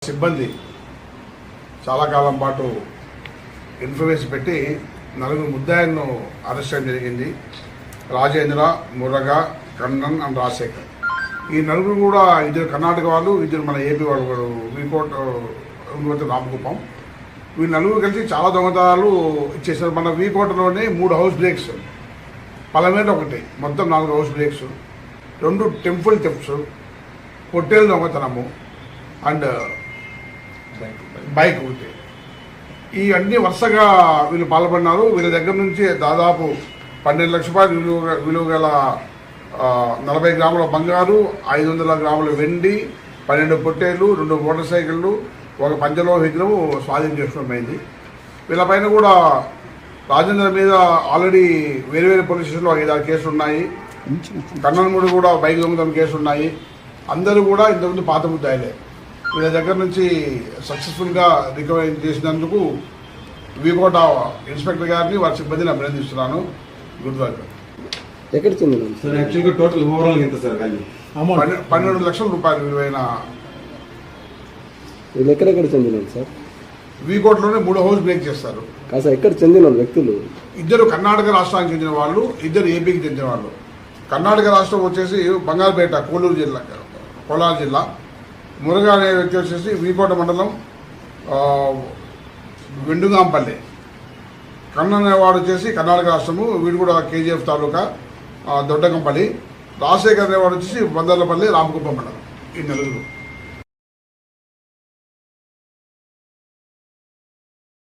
సిబ్బంది చాలా కాలం పాటు ఇన్ఫర్మేషన్ పెట్టి నలుగురు ముద్దాయిలను అరెస్ట్ చేయడం జరిగింది. రాజేంద్ర, మురగా, కన్నన్ అండ్ రాజశేఖర్. ఈ నలుగురు కూడా ఇద్దరు కర్ణాటక వాళ్ళు, ఇద్దరు మన ఏపీ వాళ్ళు, వీకోట్ రామకుప్పం. వీళ్ళు నలుగురు కలిసి చాలా దొంగతనాలు ఇచ్చేసారు. మన వీకోటలోనే 3 హౌస్ బ్రేక్స్, పలమేట ఒకటి, మొత్తం 4 హౌస్ బ్రేక్స్, 2 టెంపుల్ థెఫ్ట్స్, పొట్టేలు దొంగతనము అండ్ బైక్ ఒకటి. ఇవన్నీ వరుసగా వీళ్ళు పాల్పడినారు. వీళ్ళ దగ్గర నుంచి దాదాపు 12 లక్షల రూపాయలు విలువ గల 40 గ్రాముల బంగారు, 500 గ్రాముల వెండి, 12 పొట్టేలు, 2 మోటార్ సైకిళ్ళు, ఒక పంచలోహ విగ్రహం స్వాధీనం చేసుకోవడం అయింది. వీళ్ళపైన కూడా రాజేంద్ర మీద ఆల్రెడీ వేరే పోలీస్ స్టేషన్లో 5-6 కేసులు ఉన్నాయి. కన్నన్ముడు కూడా బైక్ దొంగతనం కేసులు ఉన్నాయి. అందరూ కూడా ఇంతకుముందు పాత ముద్దాయిలే. వీళ్ళ దగ్గర నుంచి సక్సెస్ఫుల్గా రికవరీ చేసినందుకు వీకోట ఇన్స్పెక్టర్ గారిని వారి సిబ్బందిని అభినందిస్తున్నాను. Good work. ఎక్కడ చెందిన సార్? యాక్చువల్గా టోటల్ ఓవరాల్ ఎంత సార్ వాల్యూ? 12 లక్షల రూపాయలు విలువైన. వీళ్ళు ఎక్కడెక్కడ చెందిన సార్? వీకోటలోనే 3 హౌస్ బ్రేక్ చేస్తారు. కాస్త ఎక్కడ చెందిన వ్యక్తులు? 2 కర్ణాటక రాష్ట్రానికి చెందిన వాళ్ళు, 2 ఏపీకి చెందిన వాళ్ళు. కర్ణాటక రాష్ట్రం వచ్చేసి బంగారుపేట, కోలార్ జిల్లా. మురగా అనే వ్యక్తి వచ్చేసి వీకోట మండలం వెండుగాంపల్లి. కన్నన్ అనేవాడు వచ్చేసి కర్ణాటక రాష్ట్రము, వీడు కూడా కేజీఎఫ్ తాలూకా దొడ్డకంపల్లి. రాజశేఖర్ అనేవాడు వచ్చేసి బందర్లపల్లి, రామకుప్పం మండలం. ఈ నలుగురు.